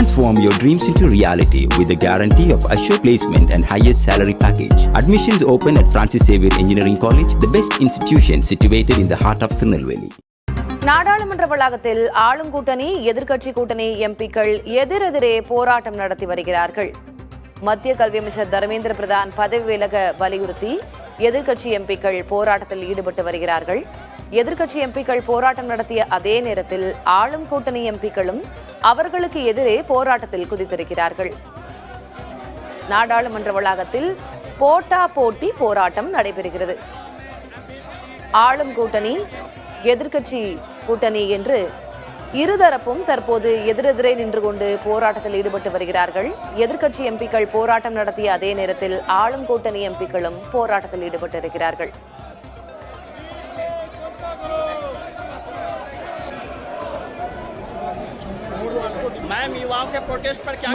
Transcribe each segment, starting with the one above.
Transform your dreams into reality with the guarantee of assured placement and highest salary package. Admissions open at Francis Xavier Engineering College, the best institution situated in the heart of Tirunelveli. நாடாளுமன்ற வளாகத்தில் ஆளும் கூட்டணி எதிர்க்கட்சி கூட்டணி எம்பிக்கள் எதிரெதிரே போராட்டம் நடத்தி வருகிறார்கள். மத்திய கல்வி அமைச்சர் தர்மேந்திர பிரதான் பதவி விலக வலியுறுத்தி எதிர்க்கட்சி எம்பிக்கள் போராட்டத்தில் ஈடுபட்டு வருகிறார்கள். எதிர்க்கட்சி எம்பிக்கள் போராட்டம் நடத்திய அதே நேரத்தில் ஆளும் கூட்டணி எம்பிக்களும் அவர்களுக்கு எதிரே போராட்டத்தில் குதித்திருக்கிறார்கள். நாடாளுமன்ற வளாகத்தில் போட்டா போட்டி போராட்டம் நடைபெறுகிறது. ஆளும் கூட்டணி எதிர்க்கட்சி கூட்டணி என்று இருதரப்பும் தற்போது எதிரெதிரே நின்று கொண்டு போராட்டத்தில் ஈடுபட்டு வருகிறார்கள். எதிர்க்கட்சி எம்பிக்கள் போராட்டம் நடத்திய அதே நேரத்தில் ஆளும் கூட்டணி எம்பிக்களும் போராட்டத்தில் ஈடுபட்டிருக்கிறார்கள்.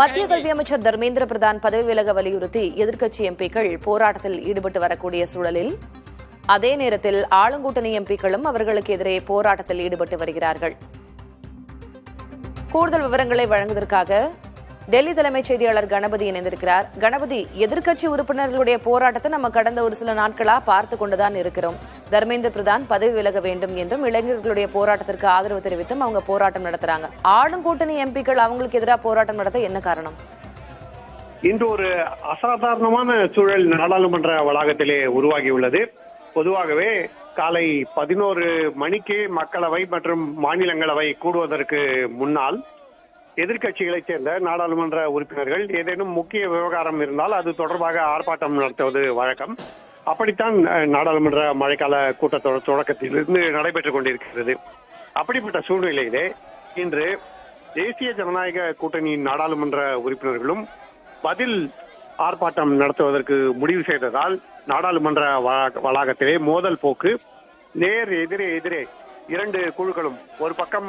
மத்திய கல்வி அமைச்சர் தர்மேந்திர பிரதான் பதவி விலக வலியுறுத்தி எதிர்க்கட்சி எம்பிக்கள் போராட்டத்தில் ஈடுபட்டு வரக்கூடிய சூழலில் அதே நேரத்தில் ஆளுங்கூட்டணி எம்பிக்களும் அவர்களுக்கு எதிரே போராட்டத்தில் ஈடுபட்டு வருகிறார்கள். கூடுதல் விவரங்களை வழங்குவதற்காக டெல்லி தலைமைச் செய்தியாளர் கணபதி இணைந்திருக்கிறார். கணபதி, எதிர்க்கட்சி உறுப்பினர்களுடைய போராட்டத்தை நம்ம கடந்த ஒரு சில நாட்களா பார்த்து கொண்டுதான் இருக்கிறோம். தர்மேந்திர பிரதான் பதவி விலக வேண்டும் என்றும் இளைஞர்களுடைய போராட்டத்திற்கு ஆதரவு தெரிவித்தும் அவங்க போராட்டம் நடத்துறாங்க. ஆளுங்கூட்டணி எம்பிக்கள் அவங்களுக்கு எதிராக போராட்டம் நடத்த என்ன காரணம்? இன்று ஒரு அசாதாரணமான சூழல் நாடாளுமன்ற வளாகத்திலே உருவாகியுள்ளது. பொதுவாகவே காலை 11 மணிக்கு மக்களவை மற்றும் மாநிலங்களவை கூடுவதற்கு முன்னால் எதிர்க்கட்சிகளைச் சேர்ந்த நாடாளுமன்ற உறுப்பினர்கள் ஏதேனும் முக்கிய விவகாரம் இருந்தால் அது தொடர்பாக ஆர்ப்பாட்டம் நடத்துவது வழக்கம். அப்படித்தான் நாடாளுமன்ற மழைக்கால கூட்டத்தொடர் தொடக்கத்திலிருந்து நடைபெற்றுக் கொண்டிருக்கிறது. அப்படிப்பட்ட சூழ்நிலையிலே இன்று தேசிய ஜனநாயக கூட்டணியின் நாடாளுமன்ற உறுப்பினர்களும் பதில் ஆர்ப்பாட்டம் நடத்துவதற்கு முடிவு செய்ததால் நாடாளுமன்ற வளாகத்திலே மோதல் போக்கு நேர் எதிரே இரண்டு குழுக்களும், ஒரு பக்கம்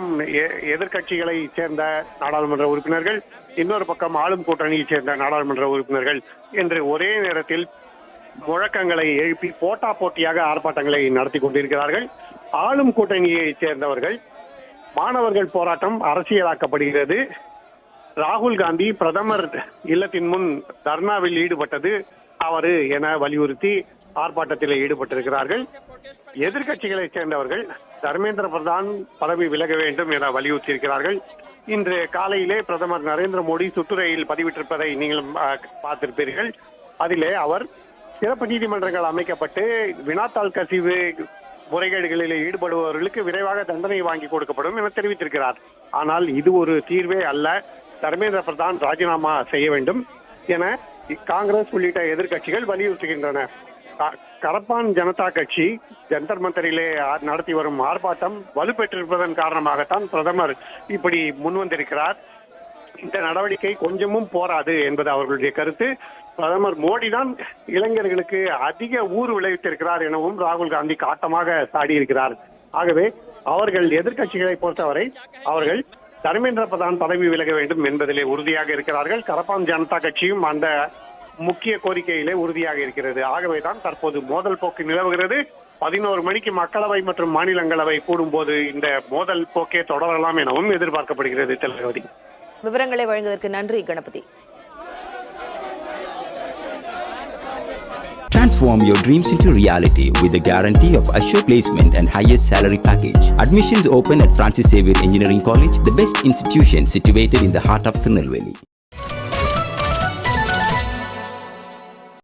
எதிர்க்கட்சிகளை சேர்ந்த நாடாளுமன்ற உறுப்பினர்கள், இன்னொரு பக்கம் ஆளும் கூட்டணியை சேர்ந்த நாடாளுமன்ற உறுப்பினர்கள் என்று ஒரே நேரத்தில் முழக்கங்களை எழுப்பி போட்டா போட்டியாக ஆர்ப்பாட்டங்களை நடத்தி கொண்டிருக்கிறார்கள். ஆளும் கூட்டணியை சேர்ந்தவர்கள் மாணவர்கள் போராட்டம் அரசியலாக்கப்படுகிறது, ராகுல் காந்தி பிரதமர் இல்லத்தின் முன் தர்ணாவில் ஈடுபட்டது தவறு என வலியுறுத்தி ஆர்ப்பாட்டத்தில் ஈடுபட்டிருக்கிறார்கள். எதிர்க்கட்சிகளை சேர்ந்தவர்கள் தர்மேந்திர பிரதான் பதவி விலக வேண்டும் என வலியுறுத்தியிருக்கிறார்கள். இன்று காலையிலே பிரதமர் நரேந்திர மோடி சுற்றுரையில் பதிவிட்டிருப்பதை நீங்களும் பார்த்திருப்பீர்கள். அதிலே அவர் சிறப்பு நீதிமன்றங்கள் அமைக்கப்பட்டு வினாத்தாள் கசிவு முறைகேடுகளில் ஈடுபடுபவர்களுக்கு விரைவாக தண்டனை வாங்கி கொடுக்கப்படும் என தெரிவித்திருக்கிறார். ஆனால் இது ஒரு தீர்வே அல்ல, தர்மேந்திர பிரதான் ராஜினாமா செய்ய வேண்டும் என காங்கிரஸ் உள்ளிட்ட எதிர்க்கட்சிகள் வலியுறுத்துகின்றன. கரப்பான் ஜனதா கட்சி ஜந்தர் மந்தரிலே நடத்தி வரும் ஆர்ப்பாட்டம் வலுப்பெற்றிருப்பதன் காரணமாகத்தான் பிரதமர் இப்படி முன்வந்திருக்கிறார். இந்த நடவடிக்கை கொஞ்சமும் போராது என்பது அவர்களுடைய கருத்து. பிரதமர் மோடி தான் இளைஞர்களுக்கு அதிக ஊறு விளைவித்திருக்கிறார் எனவும் ராகுல் காந்தி காட்டமாக சாடியிருக்கிறார். ஆகவே அவர்கள் எதிர்க்கட்சிகளை பொறுத்தவரை அவர்கள் தர்மேந்திர பிரதான் பதவி விலக வேண்டும் என்பதிலே உறுதியாக இருக்கிறார்கள். கரப்பான் ஜனதா கட்சியும் அந்த முக்கிய கோரிக்கையிலே உறுதியாக இருக்கிறது. ஆகவேதான் தற்போது மோதல் போக்கு நிலவுகிறது. 11 மணிக்கு மக்களவை மற்றும் மாநிலங்களவை கூடும்போது இந்த மோதல் போக்கே தொடரலாம் எனவும் எதிர்பார்க்கப்படுகிறது. தலைவதி, விவரங்களை வழங்குவதற்கு நன்றி Ganapathi. Transform your dreams into reality with the guarantee of assured placement and highest salary package. Admissions open at Francis Xavier Engineering College, the best institution situated in the heart of Tirunelveli.